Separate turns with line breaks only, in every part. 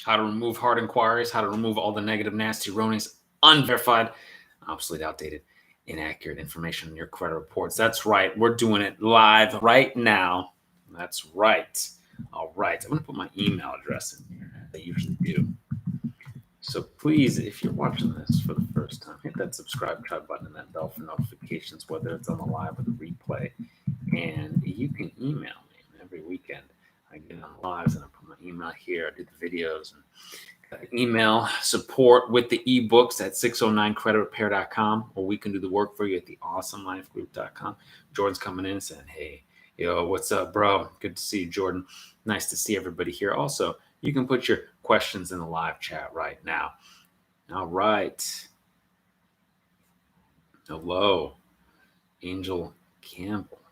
how to remove hard inquiries, how to remove all the negative, nasty, erroneous, unverified, obsolete, outdated, inaccurate information in your credit reports. That's right. We're doing it live right now. That's right. All right. I'm going to put my email address in here, as I usually do. So please, if you're watching this for the first time, hit that subscribe button and that bell for notifications, whether it's on the live or the replay. And you can email me every weekend. I get on lives and I put my email here. I do the videos and email support with the ebooks at 609creditrepair.com, or we can do the work for you at theawesomelifegroup.com. Jordan's coming in and saying, hey, yo, what's up, bro? Good to see you, Jordan. Nice to see everybody here. Also, you can put your questions in the live chat right now. All right. Hello, Angel Campbell.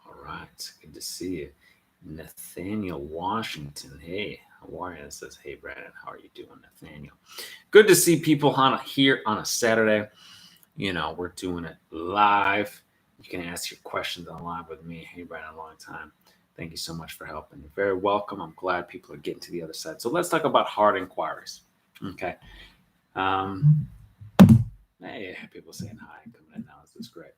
All right. Good to see you. Nathaniel Washington. Hey, how are you? It says, hey, Brandon, how are you doing, Nathaniel? Good to see people here on a Saturday. You know, we're doing it live. You can ask your questions on live with me. Hey, Brandon, long time. Thank you so much for helping. You're very welcome. I'm glad people are getting to the other side. So let's talk about hard inquiries. Okay. Hey, people saying hi, coming in now. This is great.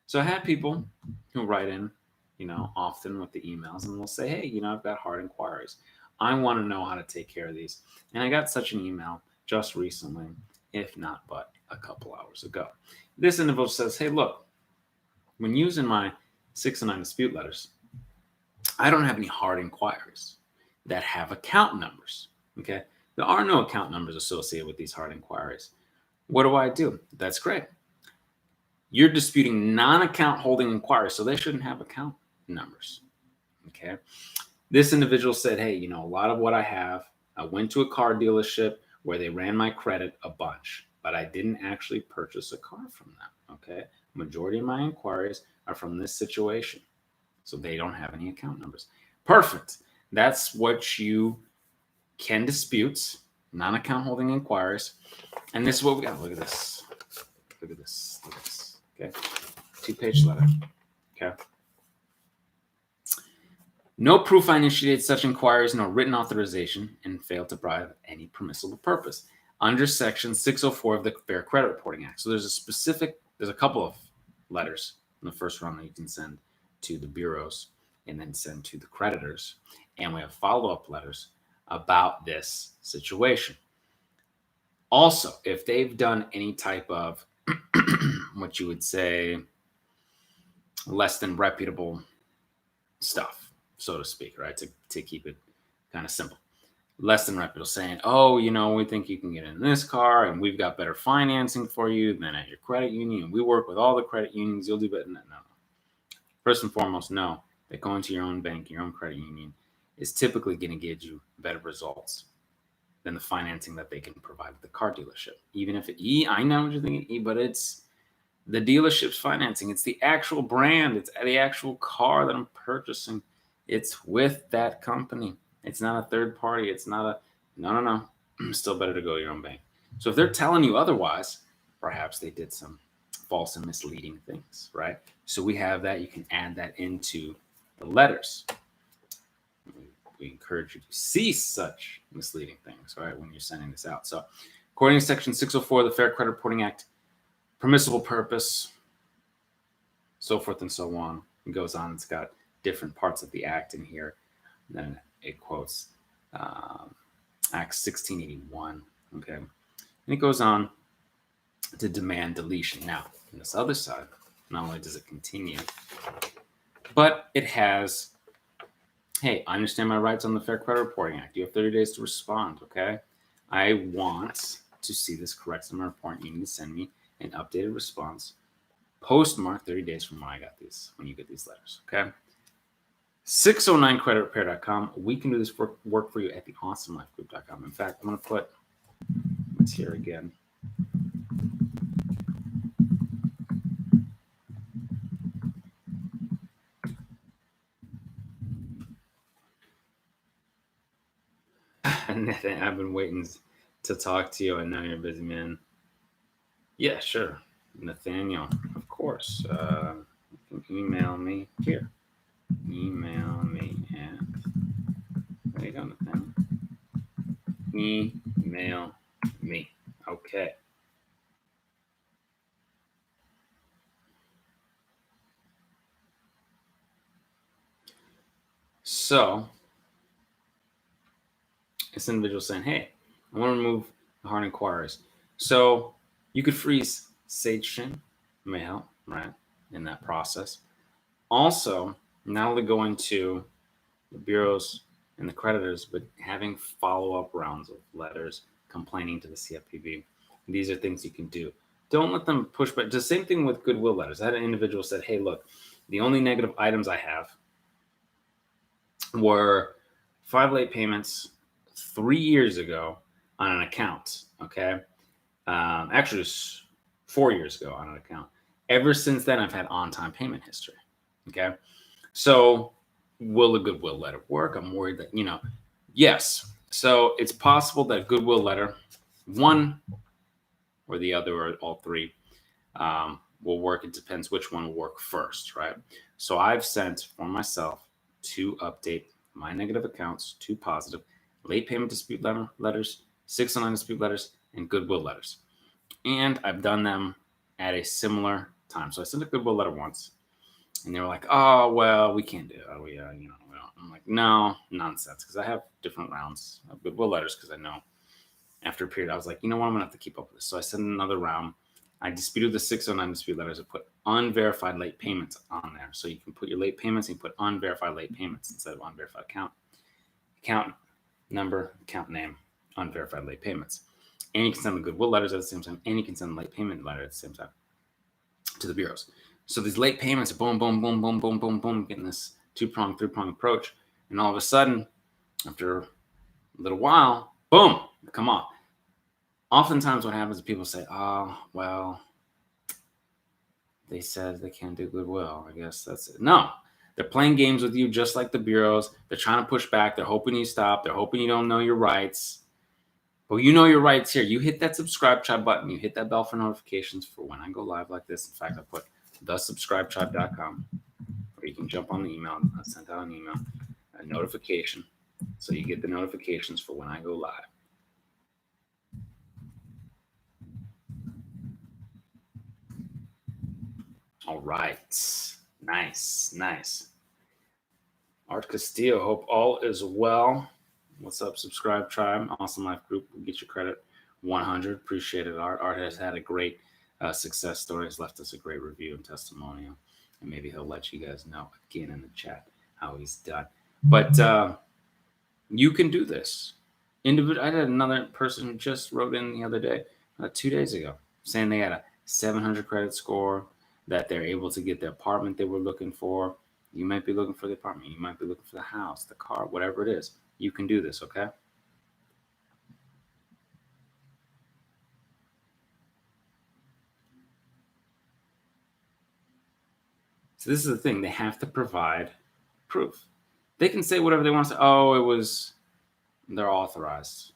So I have people who write in, you know, often with the emails, and they'll say, hey, you know, I've got hard inquiries. I want to know how to take care of these. And I got such an email just recently, if not but a couple hours ago. This individual says, hey, look, when using my 609 dispute letters, I don't have any hard inquiries that have account numbers. Okay. There are no account numbers associated with these hard inquiries. What do I do? That's great. You're disputing non-account holding inquiries, so they shouldn't have account numbers. Okay. This individual said, hey, you know, a lot of what I have, I went to a car dealership where they ran my credit a bunch, but I didn't actually purchase a car from them. Okay. Majority of my inquiries are from this situation. So they don't have any account numbers. Perfect. That's what you can dispute, non-account holding inquiries. And this is what we got. Look at this. Look at this. Look at this. Okay. 2-page letter. Okay. No proof I initiated such inquiries, no written authorization, and failed to provide any permissible purpose under Section 604 of the Fair Credit Reporting Act. So there's a couple of letters in the first round that you can send to the bureaus and then send to the creditors. And we have follow-up letters about this situation. Also, if they've done any type of what you would say less than reputable stuff, so to speak, right? To keep it kind of simple. Less than reputable, saying, oh, you know, we think you can get in this car and we've got better financing for you than at your credit union. We work with all the credit unions. You'll do better. No. First and foremost, know that going to your own bank, your own credit union, is typically going to get you better results than the financing that they can provide at the car dealership. Even if I know what you're thinking, but it's the dealership's financing. It's the actual brand. It's the actual car that I'm purchasing. It's with that company. It's not a third party. It's not no. Still better to go to your own bank. So if they're telling you otherwise, perhaps they did some false and misleading things, right? So we have that. You can add that into the letters. We encourage you to cease such misleading things, right, when you're sending this out. So according to Section 604 of the Fair Credit Reporting Act, permissible purpose, so forth and so on. It goes on. It's got different parts of the act in here. And then it quotes Act 1681, okay? And it goes on to demand deletion. Now, on this other side, not only does it continue, but it has, hey, I understand my rights on the Fair Credit Reporting Act. You have 30 days to respond, okay? I want to see this corrected in my report. You need to send me an updated response, postmark 30 days from when I got these, when you get these letters, okay? 609creditrepair.com. We can do this work for you at theawesomelifegroup.com. In fact, I'm going to put this here again. I've been waiting to talk to you. I know you're busy, man. Yeah, sure. Nathaniel, of course. You can email me here. Email me at, there you go, Nathaniel. email me. Okay. So this individual saying, hey, I want to remove the hard inquiries. So you could freeze Sage Chain, may help, right, in that process. Also, not only going to the bureaus and the creditors, but having follow-up rounds of letters complaining to the CFPB. These are things you can do. Don't let them push back. The same thing with goodwill letters. I had an individual said, hey, look, the only negative items I have were 5 late payments 3 years ago on an account. Okay. Actually, it was 4 years ago on an account. Ever since then, I've had on-time payment history. Okay. So will a goodwill letter work? I'm worried that, yes. So it's possible that a goodwill letter, one or the other or all three, will work. It depends which one will work first, right? So I've sent for myself to update my negative accounts to positive, late payment dispute letters, 609 dispute letters, and goodwill letters. And I've done them at a similar time. So I sent a goodwill letter once, and they were like, oh, well, we can't do it. I'm like, no, nonsense. Because I have different rounds of goodwill letters because I know after a period, I was like, you know what? I'm going to have to keep up with this. So I sent another round. I disputed the 609 dispute letters. I put unverified late payments on there. So you can put your late payments and you put unverified late payments instead of unverified account number, account name, unverified late payments. And you can send the goodwill letters at the same time, and you can send the late payment letter at the same time to the bureaus. So these late payments are boom, boom, boom, boom, boom, boom, boom, getting this 2-prong, 3-prong approach. And all of a sudden, after a little while, boom, come off. Oftentimes what happens is people say, oh, well, they said they can't do goodwill. I guess that's it. No, they're playing games with you just like the bureaus. They're trying to push back. They're hoping you stop. They're hoping you don't know your rights. But you know your rights here. You hit that subscribe button. You hit that bell for notifications for when I go live like this. In fact, I put thesubscribetribe.com, where you can jump on the email. I sent out an email, a notification, so you get the notifications for when I go live. All right. Nice. Art Castillo, hope all is well. What's up, Subscribe Tribe? Awesome Life Group. We'll get your credit 100. Appreciate it, Art. Art has had a great success story. Has left us a great review and testimonial. And maybe he'll let you guys know again in the chat how he's done. But you can do this. I had another person who just wrote in the other day, 2 days ago, saying they had a 700 credit score, that they're able to get the apartment they were looking for. You might be looking for the apartment. You might be looking for the house, the car, whatever it is. You can do this, okay? So this is the thing. They have to provide proof. They can say whatever they want to say. Oh, they're authorized.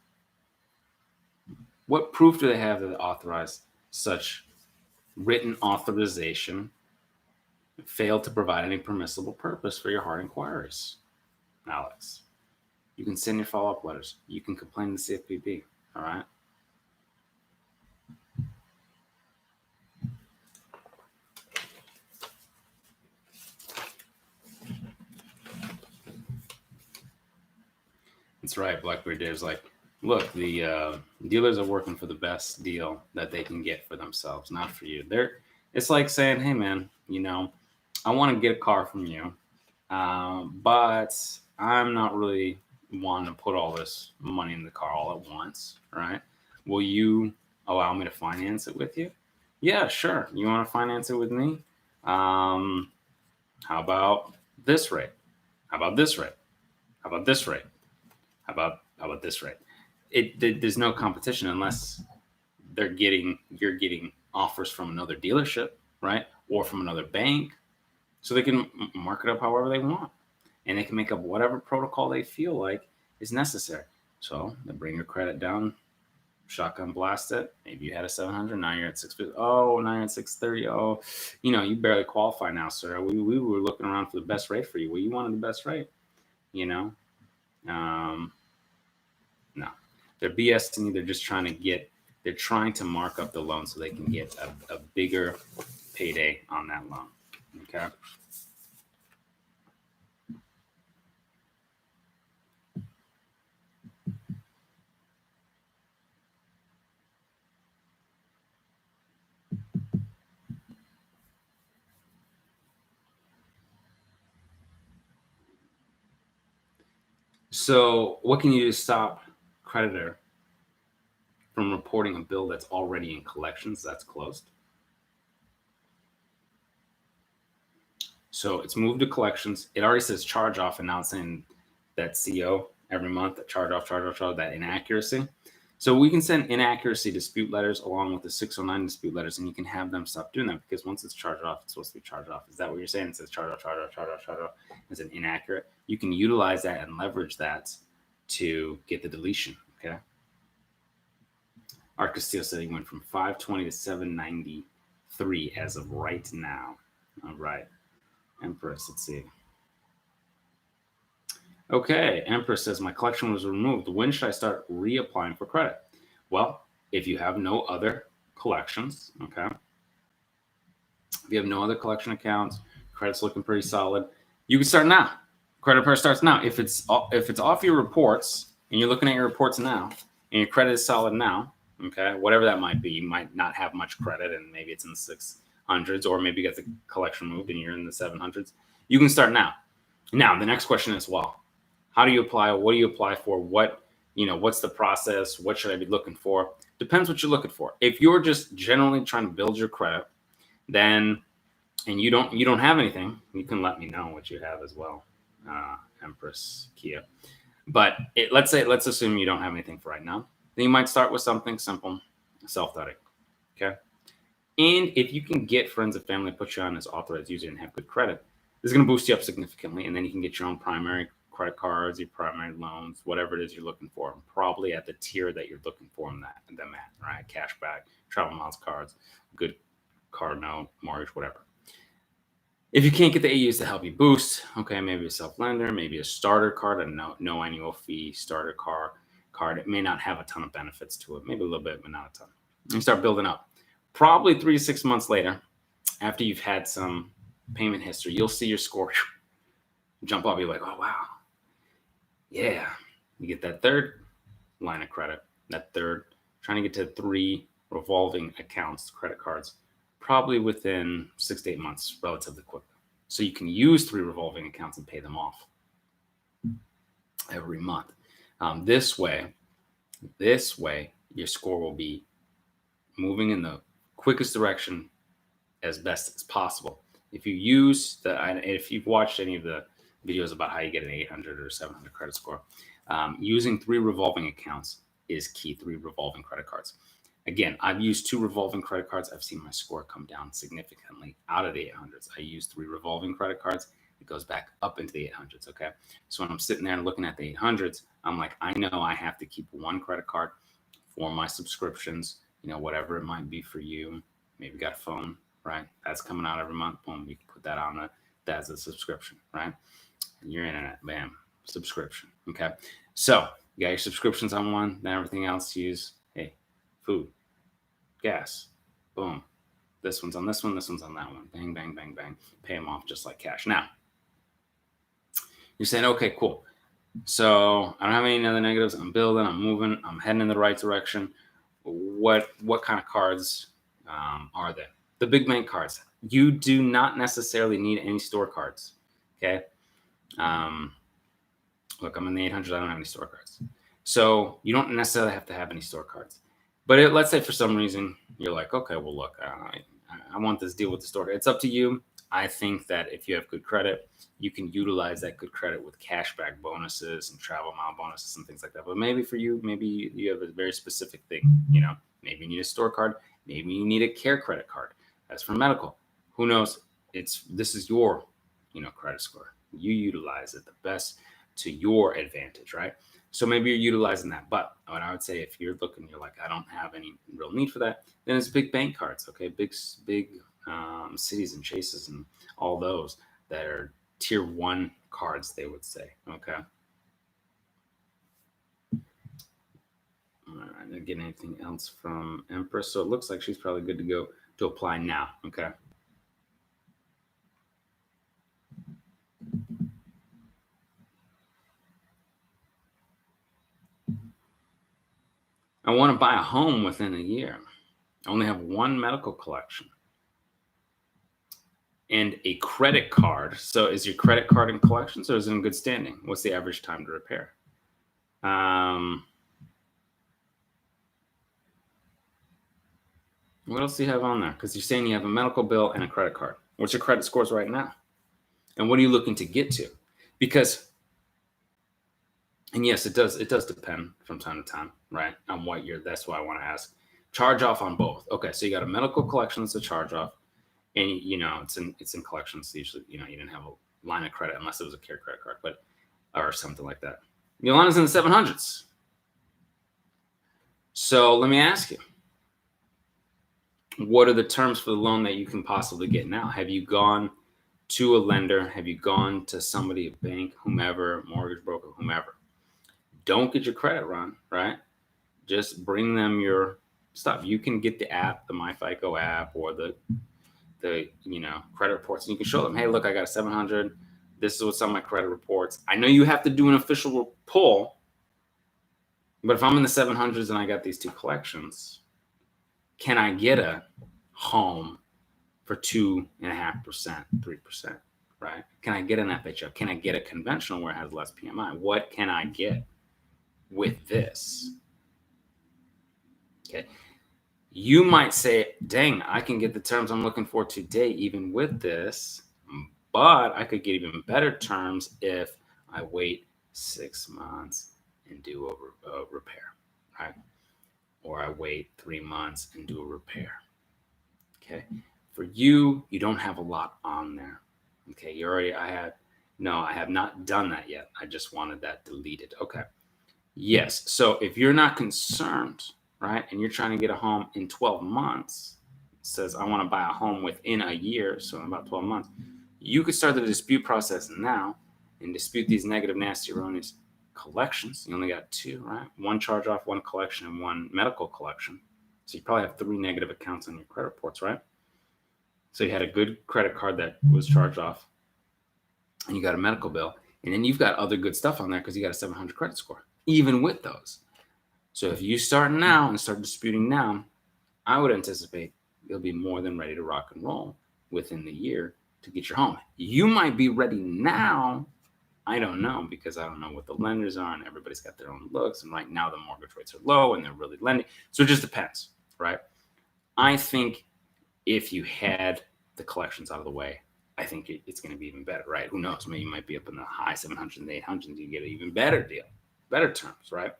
What proof do they have that they authorized such written authorization failed to provide any permissible purpose for your hard inquiries, Alex? You can send your follow-up letters. You can complain to the CFPB, all right? That's right. Blackberry Dave's like, look, the dealers are working for the best deal that they can get for themselves, not for you. It's like saying, hey, man, I want to get a car from you, but I'm not really wanting to put all this money in the car all at once, right? Will you allow me to finance it with you? Yeah, sure. You want to finance it with me? How about this rate? How about this rate? How about this rate? How about this rate? There's no competition unless you're getting offers from another dealership, right? Or from another bank. So they can mark it up however they want. And they can make up whatever protocol they feel like is necessary. So they bring your credit down, shotgun blast it. Maybe you had a 700, now you're at 650. Oh, now you're at 630. Oh, you barely qualify now, sir. We were looking around for the best rate for you. Well, you wanted the best rate, No. They're BSing you. They're just trying to mark up the loan so they can get a bigger payday on that loan. Okay. So what can you do to stop creditor from reporting a bill that's already in collections that's closed? So it's moved to collections. It already says charge off, and now it's saying that CO every month, that charge off, that inaccuracy. So we can send inaccuracy dispute letters along with the 609 dispute letters, and you can have them stop doing that because once it's charged off, it's supposed to be charged off. Is that what you're saying? It says charge off. It's an inaccurate. You can utilize that and leverage that to get the deletion. Okay. Art Castillo said he went from 520 to 793 as of right now. All right. Empress, let's see. Okay, Empress says, my collection was removed. When should I start reapplying for credit? Well, if you have no other collections, okay, if you have no other collection accounts, credit's looking pretty solid, you can start now. Credit repair starts now. If it's off your reports and you're looking at your reports now and your credit is solid now, okay, whatever that might be, you might not have much credit and maybe it's in the 600s, or maybe you got the collection moved and you're in the 700s. You can start now. Now, the next question is, well, how do you apply? What do you apply for? What's the process? What should I be looking for? Depends what you're looking for. If you're just generally trying to build your credit, then, and you don't have anything, you can let me know what you have as well, Empress Kia. But let's assume you don't have anything for right now. Then you might start with something simple, self-study. Okay. And if you can get friends and family, put you on as authorized user and have good credit, this is going to boost you up significantly. And then you can get your own primary credit cards, your primary loans, whatever it is you're looking for, probably at the tier that you're looking for them at, right? Cashback, travel miles cards, good card note, mortgage, whatever. If you can't get the AUs to help you boost, okay, maybe a self-lender, maybe a starter card, a no annual fee starter card. It may not have a ton of benefits to it, maybe a little bit, but not a ton. You start building up. Probably 3 to 6 months later, after you've had some payment history, you'll see your score jump up. You're like, oh, wow. Yeah. You get that third line of credit, trying to get to 3 revolving accounts, credit cards, probably within 6 to 8 months, relatively quick. So you can use 3 revolving accounts and pay them off every month. This way, your score will be moving in the quickest direction as best as possible. If you've watched any of the videos about how you get an 800 or 700 credit score, using 3 revolving accounts is key. 3 revolving credit cards. Again, I've used 2 revolving credit cards. I've seen my score come down significantly out of the 800s. I use 3 revolving credit cards. It goes back up into the 800s. Okay. So when I'm sitting there and looking at the 800s, I'm like, I know I have to keep 1 credit card for my subscriptions, whatever it might be for you. Maybe you got a phone, right? That's coming out every month. Boom, you can put that on that's a subscription, right? And your internet, bam, subscription. Okay. So you got your subscriptions on one, then everything else you use, hey, food, gas, boom. This one's on this one, this one's on that one. Bang, bang, bang, bang. Pay them off just like cash. Now, you're saying, okay, cool. So I don't have any other negatives. I'm building, I'm moving, I'm heading in the right direction. What kind of cards are there? The big bank cards. You do not necessarily need any store cards. Okay. Look, I'm in the 800s. I don't have any store cards. So you don't necessarily have to have any store cards. But let's say for some reason you're like, okay, well, look, I want this deal with the store. It's up to you. I think that if you have good credit, you can utilize that good credit with cashback bonuses and travel mile bonuses and things like that. But maybe for you, maybe you have a very specific thing. Maybe you need a store card. Maybe you need a care credit card. That's for medical. Who knows? This is your, credit score. You utilize it the best to your advantage, right? So maybe you're utilizing that. But what I would say, if you're looking, you're like, I don't have any real need for that, then it's big bank cards, okay? Big cities and chases and all those that are tier 1 cards, they would say, okay? to get anything else from Empress. So it looks like she's probably good to go to apply now. Okay. I want to buy a home within a year. I only have one medical collection and a credit card. So is your credit card in collections or is it in good standing? What's the average time to repair? What else do you have on there? Because you're saying you have a medical bill and a credit card. What's your credit scores right now? And what are you looking to get to? Because, and yes, it does depend from time to time, right? On what year. That's why I want to ask. Charge off on both. Okay, so you got a medical collection that's a charge off, and it's in collections. Usually, you didn't have a line of credit unless it was a care credit card, or something like that. Your line is in the 700s. So let me ask you, what are the terms for the loan that you can possibly get now? Have you gone to a lender? Have you gone to somebody, a bank, whomever, mortgage broker, whomever? Don't get your credit run, right? Just bring them your stuff. You can get the app, the MyFICO app, or the credit reports, and you can show them, hey, look, I got a 700. This is what's on my credit reports. I know you have to do an official pull, but if I'm in the 700s and I got these two collections, can I get a home for 2.5%, 3%, right? Can I get an FHA? Can I get a conventional where it has less PMI? What can I get with this? Okay. You might say, dang, I can get the terms I'm looking for today, even with this, but I could get even better terms if I wait 6 months and do a repair, right? Or I wait 3 months and do a repair. Okay. For you, you don't have a lot on there. Okay. I have not done that yet. I just wanted that deleted. Okay. Yes. So if you're not concerned, right, and you're trying to get a home in 12 months, it says I want to buy a home within a year, so in about 12 months, you could start the dispute process now and dispute these negative, nasty, erroneous collections. You only got two, right? One charge off, one collection, and one medical collection. So you probably have 3 negative accounts on your credit reports, right? So you had a good credit card that was charged off, and you got a medical bill, and then you've got other good stuff on there because you got a 700 credit score, even with those. So if you start now and start disputing now, I would anticipate you'll be more than ready to rock and roll within the year to get your home. You might be ready now. I don't know, because I don't know what the lenders are, and everybody's got their own looks. And right now the mortgage rates are low and they're really lending. So it just depends, right? I think if you had the collections out of the way, I think it's going to be even better, right? Who knows? Maybe you might be up in the high 700s and 800s. You get an even better deal, better terms, right?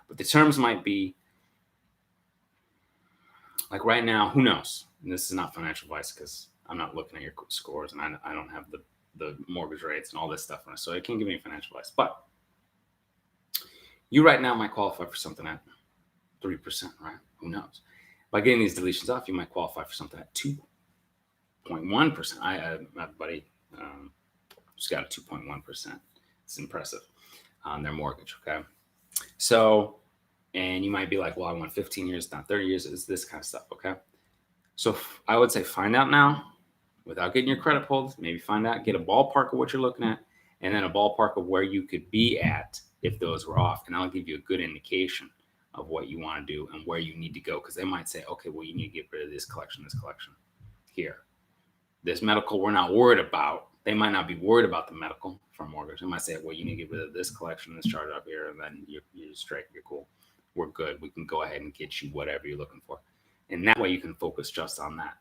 But the terms might be like right now, who knows? And this is not financial advice because I'm not looking at your scores and I don't have the mortgage rates and all this stuff. So I can't give you any financial advice. But you right now might qualify for something at 3%, right? Who knows? By getting these deletions off, you might qualify for something at 2.1%. My buddy just got a 2.1%. It's impressive on their mortgage, okay? So, and you might be like, well, I want 15 years, not 30 years. It's this kind of stuff, okay? So I would say find out now without getting your credit pulled. Maybe find out, get a ballpark of what you're looking at, and then a ballpark of where you could be at if those were off. And I'll give you a good indication of what you want to do and where you need to go, because they might say, okay, well, you need to get rid of this collection here. This medical we're not worried about. They might not be worried about the medical for mortgage. They might say, well, you need to get rid of this collection, this charge off here, and then you're straight, you're cool. We're good. We can go ahead and get you whatever you're looking for. And that way you can focus just on that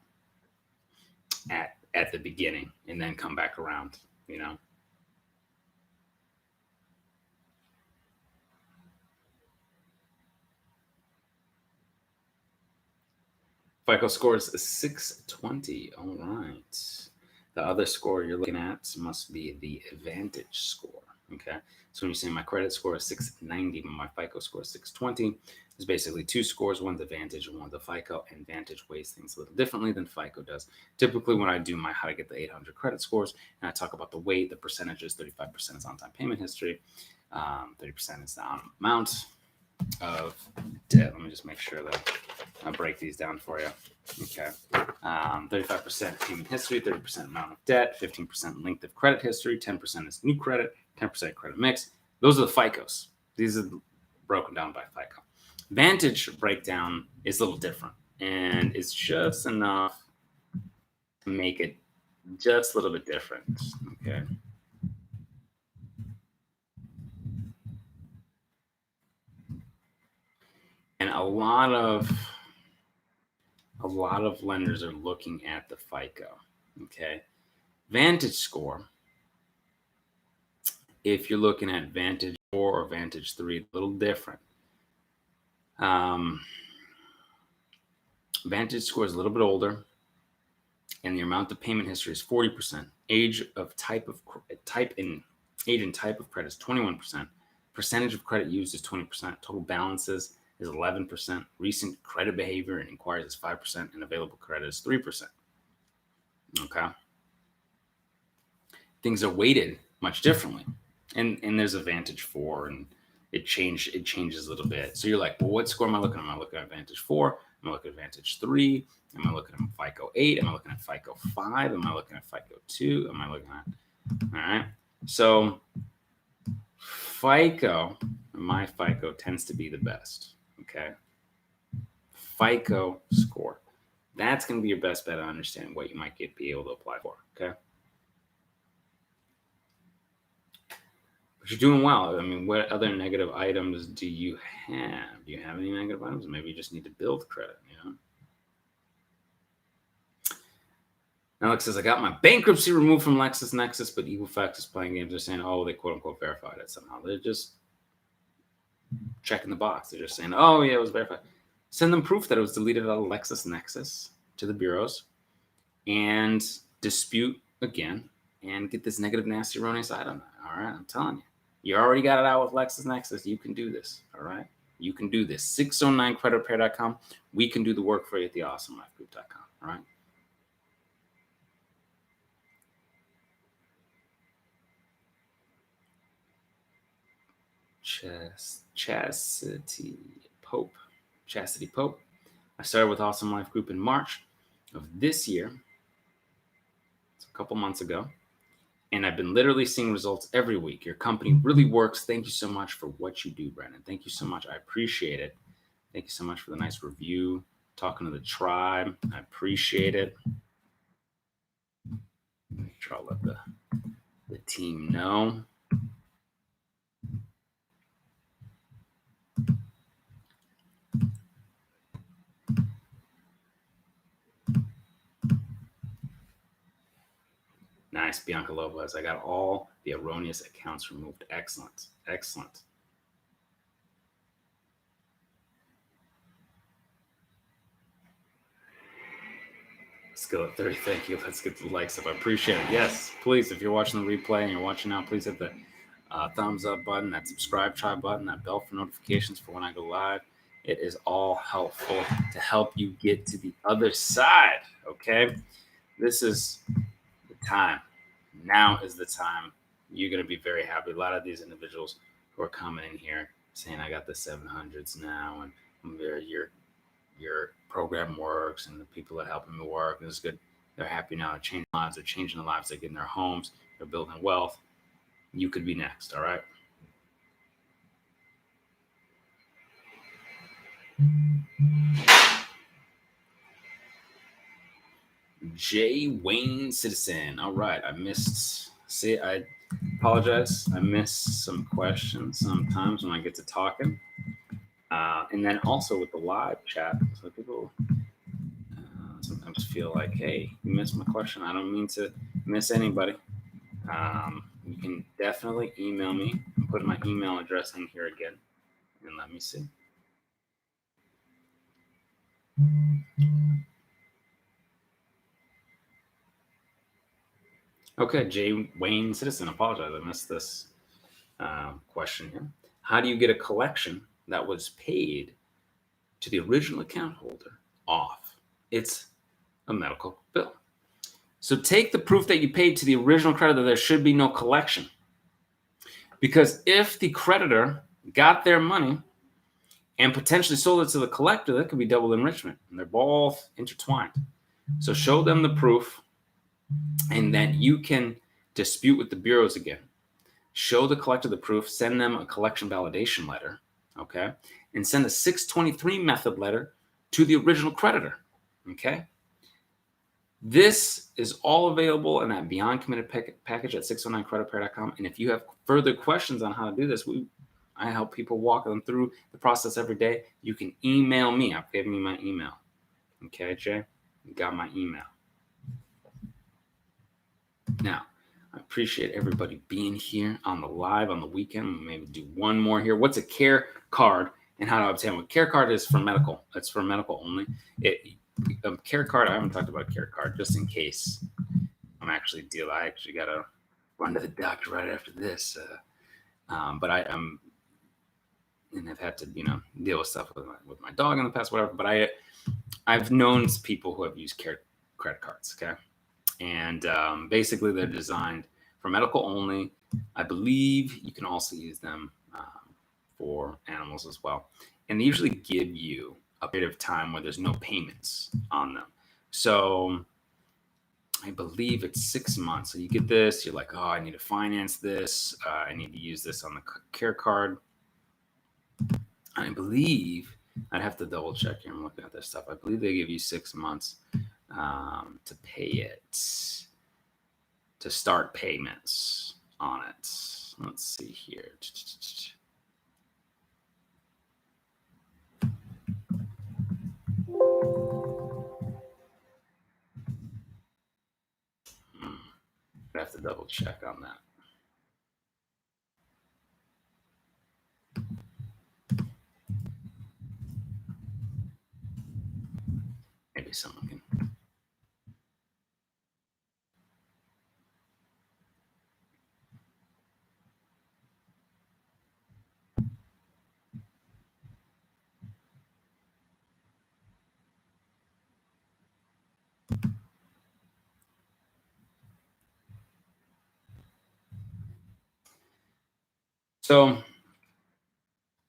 at the beginning and then come back around, you know. FICO score is 620. All right. The other score you're looking at must be the Advantage score. Okay. So when you say my credit score is 690, but my FICO score is 620, there's basically two scores. One's Advantage and one's the FICO. And Advantage weighs things a little differently than FICO does. Typically, when I do my how to get the 800 credit scores, and I talk about the weight, the percentages, 35% is on-time payment history, 30% is the amount of debt. Let me just make sure that I'll break these down for you. Okay. 35% payment history, 30% amount of debt, 15% length of credit history, 10% is new credit, 10% credit mix. Those are the FICOs. These are broken down by FICO. Vantage breakdown is a little different, and it's just enough to make it just a little bit different. Okay. And a lot of lenders are looking at the FICO. Okay. Vantage score, if you're looking at Vantage 4 or Vantage 3, a little different. Vantage score is a little bit older, and the amount of payment history is 40%. Age and type of credit is 21%. Percentage of credit used is 20%. Total balances is 11%. Recent credit behavior and inquiries is 5%, and available credit is 3%. Okay. Things are weighted much differently. And there's a Vantage 4, and it changes a little bit. So you're like, well, what score am I looking at? Am I looking at Vantage 4? Am I looking at Vantage 3? Am I looking at FICO 8? Am I looking at FICO 5? Am I looking at FICO 2? Am I looking at, all right. So FICO, my FICO tends to be the best. Okay. FICO score. That's going to be your best bet on understanding what you might be able to apply for. Okay. But you're doing well. I mean, what other negative items do you have? Do you have any negative items? Maybe you just need to build credit, you know? Alex says, I got my bankruptcy removed from LexisNexis, but Equifax is playing games. They're saying, oh, they quote unquote verified it somehow. They're just checking the box. They're just saying, oh, yeah, it was verified. Send them proof that it was deleted out of LexisNexis to the bureaus and dispute again and get this negative, nasty, erroneous item. All right, I'm telling you. You already got it out with LexisNexis. You can do this, all right? You can do this. 609creditrepair.com. We can do the work for you at theawesomelifegroup.com, all right? Chastity Pope. I started with Awesome Life Group in March of this year. It's a couple months ago. And I've been literally seeing results every week. Your company really works. Thank you so much for what you do, Brandon. Thank you so much. I appreciate it. Thank you so much for the nice review. Talking to the tribe. I appreciate it. Make sure I'll let the team know. Nice, Bianca Lopez. I got all the erroneous accounts removed. Excellent. Excellent. Skill at 30. Thank you. Let's get the likes up. I appreciate it. Yes, please. If you're watching the replay and you're watching now, please hit the thumbs up button, that subscribe tribe button, that bell for notifications for when I go live. It is all helpful to help you get to the other side. Okay. This is the time. Now is the time. You're going to be very happy. A lot of these individuals who are coming in here saying, I got the 700s now, and your program works, and the people that helping me work is good. They're happy now. They're changing lives. They're changing the lives. They're getting their homes. They're building wealth. You could be next. All right. J. Wayne Citizen. All right. I apologize. I miss some questions sometimes when I get to talking. And then also with the live chat, so people sometimes feel like, hey, you missed my question. I don't mean to miss anybody. You can definitely email me. I'm putting my email address in here again. And let me see. Okay, J. Wayne Citizen, apologize. I missed this question here. How do you get a collection that was paid to the original account holder off? It's a medical bill. So take the proof that you paid to the original creditor. There should be no collection. Because if the creditor got their money and potentially sold it to the collector, that could be double enrichment. And they're both intertwined. So show them the proof, and then you can dispute with the bureaus again. Show the collector the proof, send them a collection validation letter, okay? And send a 623 method letter to the original creditor, okay? This is all available in that Beyond Committed package at 609creditrepair.com. And if you have further questions on how to do this, I help people walk them through the process every day. You can email me. I've given you my email. Okay, Jay? You got my email. Now, I appreciate everybody being here on the live on the weekend. We'll maybe do one more here. What's a care card and how to obtain one? Care card is for medical. It's for medical only. A care card, I haven't talked about a care card just in case I actually got to run to the doctor right after this. But I'm, and I've had to, deal with stuff with my dog in the past, whatever. But I've known people who have used care credit cards, okay? And basically they're designed for medical only. I believe you can also use them for animals as well. And they usually give you a period of time where there's no payments on them. So I believe it's 6 months. So you get this, you're like, oh, I need to finance this. I need to use this on the care card. I believe, I'd have to double check here. I'm looking at this stuff. I believe they give you 6 months to pay it, to start payments on it. Let's see here. I have to double check on that. Maybe someone can. So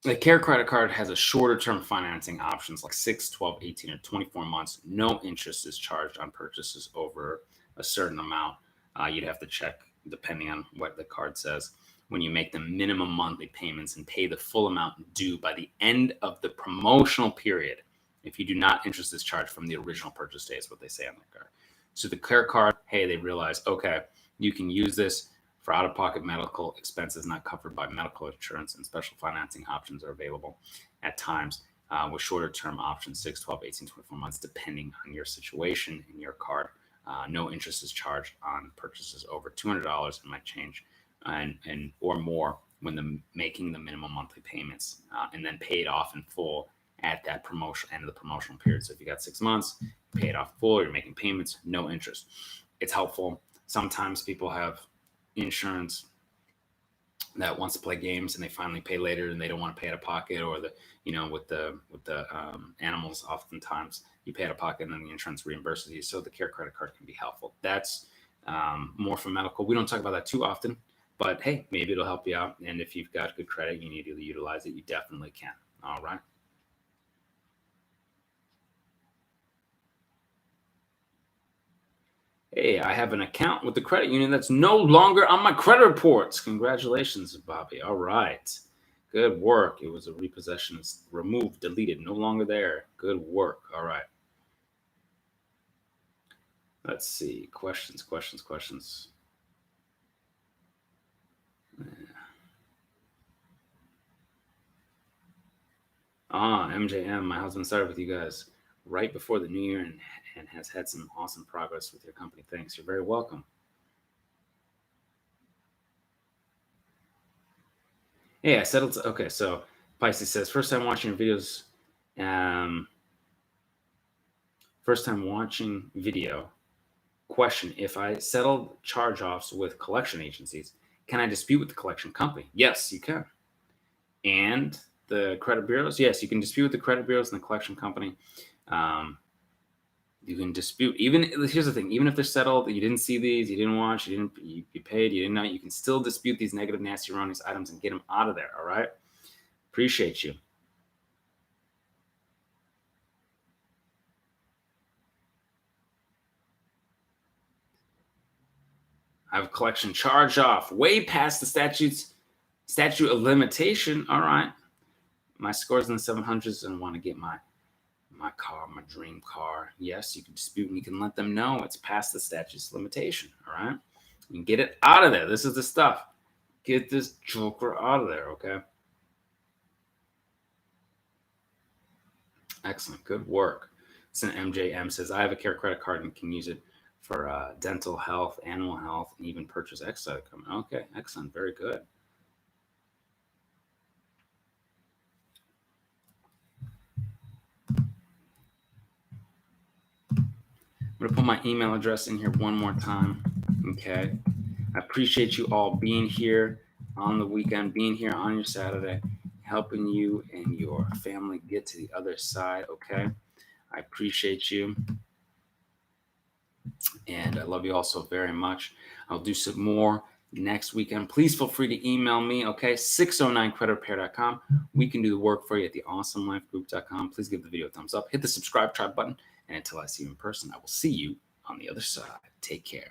the care credit card has a shorter term financing options like 6, 12, 18, or 24 months. No interest is charged on purchases over a certain amount. You'd have to check depending on what the card says. When you make the minimum monthly payments and pay the full amount due by the end of the promotional period. If you do not, interest is charged from the original purchase day is what they say on the card. So the care card, hey, they realize, okay, you can use this for out-of-pocket medical expenses not covered by medical insurance, and special financing options are available at times with shorter-term options, 6, 12, 18, 24 months, depending on your situation in your card. No interest is charged on purchases over $200 and might change and or more when making the minimum monthly payments and then paid off in full at that end of the promotional period. So if you got 6 months, pay it off full, you're making payments, no interest. It's helpful. Sometimes people have insurance that wants to play games and they finally pay later and they don't want to pay out of pocket, or with the animals, oftentimes you pay out of pocket and then the insurance reimburses you. So the care credit card can be helpful. That's more for medical. We don't talk about that too often, but hey, maybe it'll help you out. And if you've got good credit, you need to utilize it, you definitely can. All right. Hey, I have an account with the credit union that's no longer on my credit reports. Congratulations, Bobby. All right. Good work. It was a repossession. It's removed, deleted, no longer there. Good work. All right. Let's see. Questions. MJM, my husband started with you guys right before the new year and has had some awesome progress with your company. Thanks. You're very welcome. Hey, I settled. Okay, so Pisces says, first time watching your videos. First time watching video. Question, if I settled charge-offs with collection agencies, can I dispute with the collection company? Yes, you can. And the credit bureaus? Yes, you can dispute with the credit bureaus and the collection company. You can dispute, here's the thing, even if they're settled, you didn't see these, you didn't watch, you paid, you didn't know, you can still dispute these negative, nasty, erroneous items and get them out of there, all right? Appreciate you. I have a collection charge off way past the statute of limitation. All right. My score's in the 700s and want to get my car, my dream car. Yes, you can dispute and you can let them know it's past the statute's limitation. All right. You can get it out of there. This is the stuff. Get this joker out of there. Okay. Excellent. Good work. MJM says, I have a care credit card and can use it for dental health, animal health, and even purchase extra income. Okay. Excellent. Very good. I'm going to put my email address in here one more time. Okay. I appreciate you all being here on the weekend, being here on your Saturday, helping you and your family get to the other side. Okay. I appreciate you. And I love you all so very much. I'll do some more next weekend. Please feel free to email me. Okay. 609creditrepair.com. We can do the work for you at theawesomelifegroup.com. Please give the video a thumbs up. Hit the subscribe button. And until I see you in person, I will see you on the other side. Take care.